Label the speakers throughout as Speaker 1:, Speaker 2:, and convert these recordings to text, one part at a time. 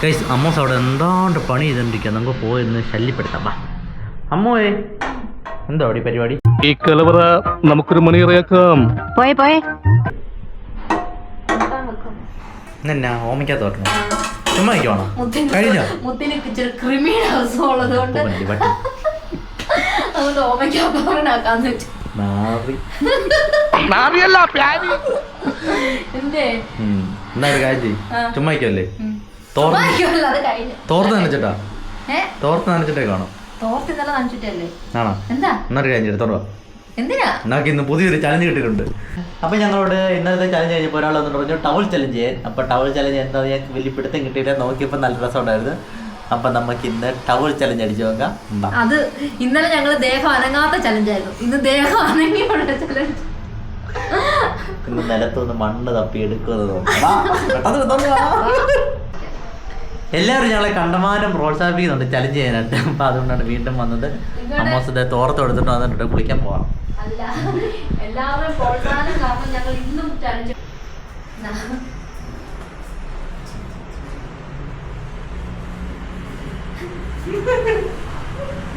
Speaker 1: Guys അമ്മോസ് അവിടെ എന്താണ്ട് പണി ചെയ്തോണ്ടിരിക്കുക. നമുക്ക് പോയെന്ന് ശല്യപ്പെടുത്താം. അമ്മോയെ എന്താ അവിടെ പരിപാടി?
Speaker 2: ഈ കലവറ നമുക്കൊരു മണിയറയാക്കാം.
Speaker 3: പോയെ
Speaker 1: എന്നാ ഓമിക്കാത്ത തോട്ടണം ചുമ്മാ നിൽക്കുവാണോ? കഴിഞ്ഞോ?
Speaker 3: അതുകൊണ്ട് ഓമയ്ക്കാക്കാന്ന് വെച്ചു.
Speaker 1: എന്നാ ഒരു കാര്യം ചെയ്യ്, ചുമ്മാ നിൽക്കല്ലേ. തോർത്ത് നനച്ചിട്ടാ? തോർത്ത് നനച്ചിട്ടേ കാണും. ആണോ? എന്നൊരു കാര്യം എടുത്തോണ്ട് വാ. നമുക്ക് ഇന്ന് പുതിയൊരു ചലഞ്ച് കിട്ടിയിട്ടുണ്ട്. അപ്പൊ ഞങ്ങളോട് ഇന്നത്തെ ചലഞ്ച് കഴിഞ്ഞപ്പോൾ ഒരാൾ വന്നിട്ട് പറഞ്ഞു ടവൽ ചലഞ്ച് ചെയ്യാൻ. അപ്പൊ ടവൽ ചലഞ്ച് എന്താ ഞങ്ങൾക്ക് വലിയ പിടുത്തം കിട്ടിയില്ല. നോക്കിയപ്പോൾ നല്ല രസം ഉണ്ടായിരുന്നു. അപ്പൊ നമുക്ക് ഇന്ന് ടവൽ ചലഞ്ച് അടിച്ചു നോക്കാം.
Speaker 3: അത് ഇന്നലെ ഞങ്ങള് ദേഹം അനങ്ങാത്ത ചലഞ്ചായിരുന്നു. ഇന്ന് ദേഹം അനങ്ങിയുള്ള ചലഞ്ച്.
Speaker 1: ഇന്ന് നിലത്തുനിന്ന് മണ്ണ് തപ്പി എടുക്കുന്നത് നോക്കാം. എല്ലാവരും ഞങ്ങളെ കണ്ടമാനം പ്രോത്സാഹിപ്പിക്കുന്നുണ്ട് ചലഞ്ച് ചെയ്യാനായിട്ട്. അപ്പൊ അതുകൊണ്ടാണ് വീണ്ടും വന്നത്. അമ്മോസത്തെ തോർത്ത് എടുത്തിട്ട് വന്നിട്ട് കുളിക്കാൻ പോവാം.
Speaker 3: എല്ലാവരും പ്രോത്സാഹനം കാരണം ഞങ്ങൾ ഇന്നും ചലഞ്ച്.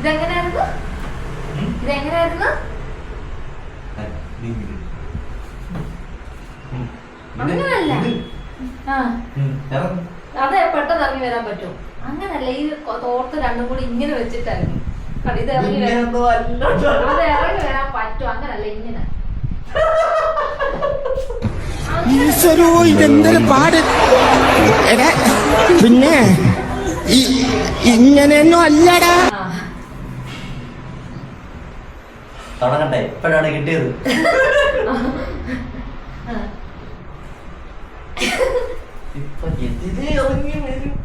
Speaker 3: ഇതെങ്ങനെയായിരുന്നു? അങ്ങനല്ല. അതെ, പെട്ടെന്ന് ഇറങ്ങി വരാൻ പറ്റും. അങ്ങനല്ല, ഈ തോർത്ത് രണ്ടും കൂടി ഇങ്ങനെ വെച്ചിട്ടായിരുന്നു. ഇത് ഇറങ്ങി അത് ഇറങ്ങി വരാൻ പറ്റും. അങ്ങനല്ല, ഇങ്ങനെ.
Speaker 4: ഇതെന്തൊരു പാട്. പിന്നെ ഇങ്ങനെയൊന്നും അല്ലടാ.
Speaker 1: തുടങ്ങട്ടെ? എപ്പോഴാണ് കിട്ടിയത്? ഇപ്പൊ എതിരെ ഇറങ്ങി വരും.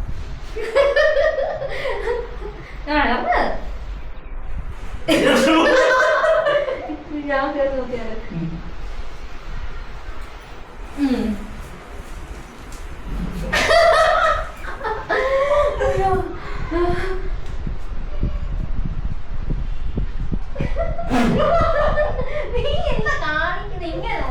Speaker 3: ഞാൻ കേട്ട് നോക്കിയാല് നീ എന്താ കാണിക്കുന്നത് ഇങ്ങനെ?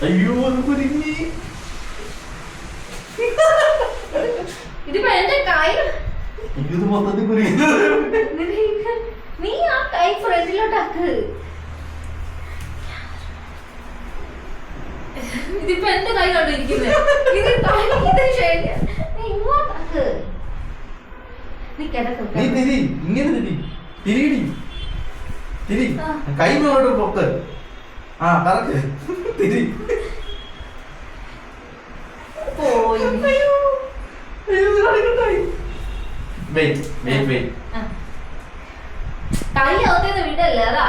Speaker 1: അയ്യോ കുരുങ്ങി.
Speaker 3: ഇതിപ്പോ എന്റെ കൈ
Speaker 1: ഇത് മൊത്തത്തിൽ കുരുങ്ങി.
Speaker 3: നീ ആ കൈ ഫ്രണ്ടിലോട്ടാക്ക്. ഇതിപ്പോ എന്റെ കൈ കണ്ടിരിക്കുന്നത്. ഇത് ശരി. നീ ഇങ്ങോട്ടാക്ക്. നീ കിടക്കും.
Speaker 1: നീ തിരി, ഇങ്ങനെ തിരി, തിരിയിടി, തിരി. കൈ മേലോട്ട് പൊക്ക്. ആ കറക്ക്, തിരി.
Speaker 3: കൈ അകത്തേന്ന് വിടല്ലേ, അതാ.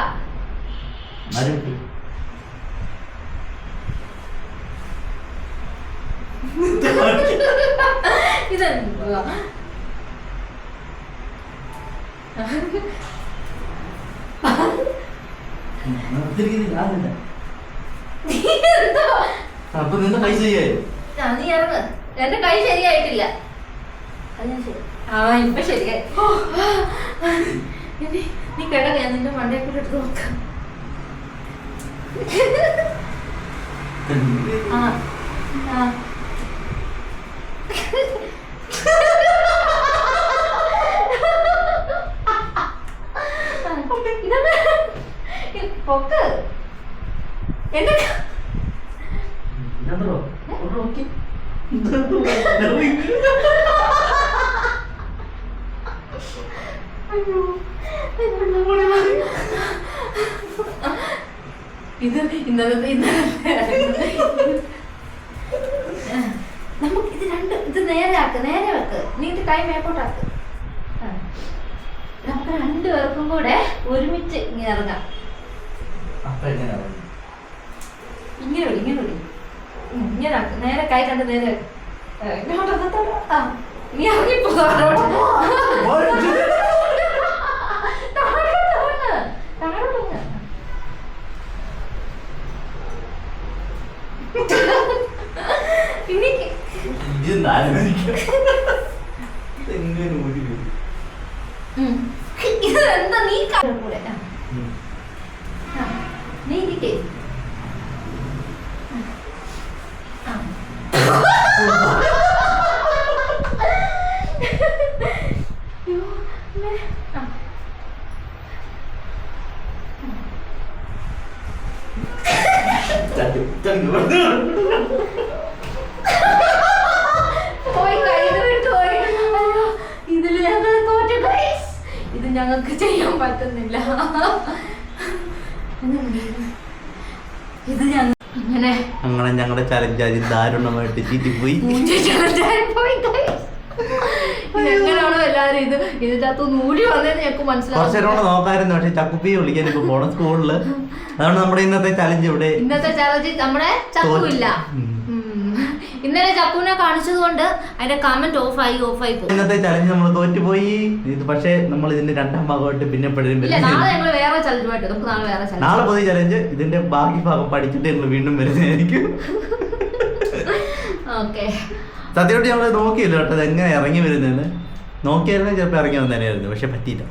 Speaker 3: ഇതെന്താ
Speaker 1: അപ്പൊ നിന്റെ കൈ ചെയ്യേ?
Speaker 3: നീ ഇറങ്ങ്. എന്റെ കൈ ശരിയായിട്ടില്ല. ഇപ്പൊ ശരിയായി. നീ കിടക്ക, ഞാൻ നിന്റെ മണ്ടയെ കൂടെ എടുത്ത് നോക്കാം. പൊക്ക് എന്റെ ഇത് ഇന്നലത്തെ നമുക്ക് ഇത് രണ്ട് ഇത് നേരെ ആക്ക്, നേരെ വെക്ക്. നീ ഇത് കൈ മേപ്പോട്ടാക്ക്. നമുക്ക് രണ്ടുപേർക്കും കൂടെ ഒരുമിച്ച് ഇങ്ങനെ ഇറങ്ങാം. ഇങ്ങനെ വിളി, ഇങ്ങനെ വിളി, ഇങ്ങനെ ആക്ക്. നേരെ കൈ രണ്ട് നേരെ നീ ഇറങ്ങിപ്പോ. നീ ഇരിക്കേ. പോയി കയ്യിൽ വിട്ടു പോയി. അയ്യോ, ഇതില് ഞങ്ങൾ തോറ്റു guys. ഇത് ഞങ്ങൾക്ക് ചെയ്യാൻ പറ്റുന്നില്ല. ഇത് ഞങ്ങൾ
Speaker 1: അങ്ങനെ ഞങ്ങളുടെ ചലഞ്ച് അതിൽ ദാരുണമായിട്ട് ചീറ്റിപ്പോയി.
Speaker 3: എങ്ങനെയാണോ എല്ലാരും ഇതിന്റെ അകത്ത് നൂടി വന്നതെന്ന് ഞങ്ങൾക്ക് മനസ്സിലാവും.
Speaker 1: കുറച്ചേരോടെ നോക്കായിരുന്നു, പക്ഷെ ചക്കുപ്പി വിളിക്കാൻ ഇപ്പൊ പോണം സ്കൂളില്. അതാണ് നമ്മുടെ ഇന്നത്തെ ചലഞ്ച്. ഇവിടെ
Speaker 3: ഇന്നത്തെ ചലഞ്ച് നമ്മുടെ ചക്കുവില്ല. ഇന്നലെ ചക്കുവിനെ കാണിച്ചത് കൊണ്ട് അതിന്റെ കമന്റ് ഓഫായി പോയി.
Speaker 1: ഇന്നത്തെ ചലഞ്ച് നമ്മൾ തോറ്റുപോയി. ഇത് പക്ഷേ നമ്മൾ ഇതിന്റെ രണ്ടാം ഭാഗമായിട്ട് പിന്നെ
Speaker 3: നാളെ ഞങ്ങൾ വേറെ ചലഞ്ചുമായിട്ട് നമുക്ക്
Speaker 1: നാളെ പുതിയ ചലഞ്ച് ഇതിന്റെ ബാക്കി ഭാഗം പഠിച്ചിട്ട് ഞങ്ങൾ വീണ്ടും വരുന്നതായിരിക്കും. സത്യമായിട്ട് ഞങ്ങൾ നോക്കിയില്ല കേട്ടോ എങ്ങനെ ഇറങ്ങി വരുന്നതെന്ന്. നോക്കിയായിരുന്നു ചിലപ്പോൾ ഇറങ്ങി വന്നേനായിരുന്നു, പക്ഷെ പറ്റിയില്ല.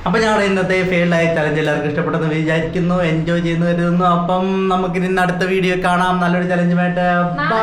Speaker 1: അപ്പൊ ഞങ്ങളുടെ ഇന്നത്തെ ഫെയിൽഡായ ചലഞ്ച് എല്ലാവർക്കും ഇഷ്ടപ്പെട്ടെന്ന് വിചാരിക്കുന്നു, എൻജോയ് ചെയ്യുന്നു കരുതുന്നു. അപ്പം നമുക്കിനി അടുത്ത വീഡിയോ കാണാം നല്ലൊരു ചലഞ്ചുമായിട്ട്. ബൈ.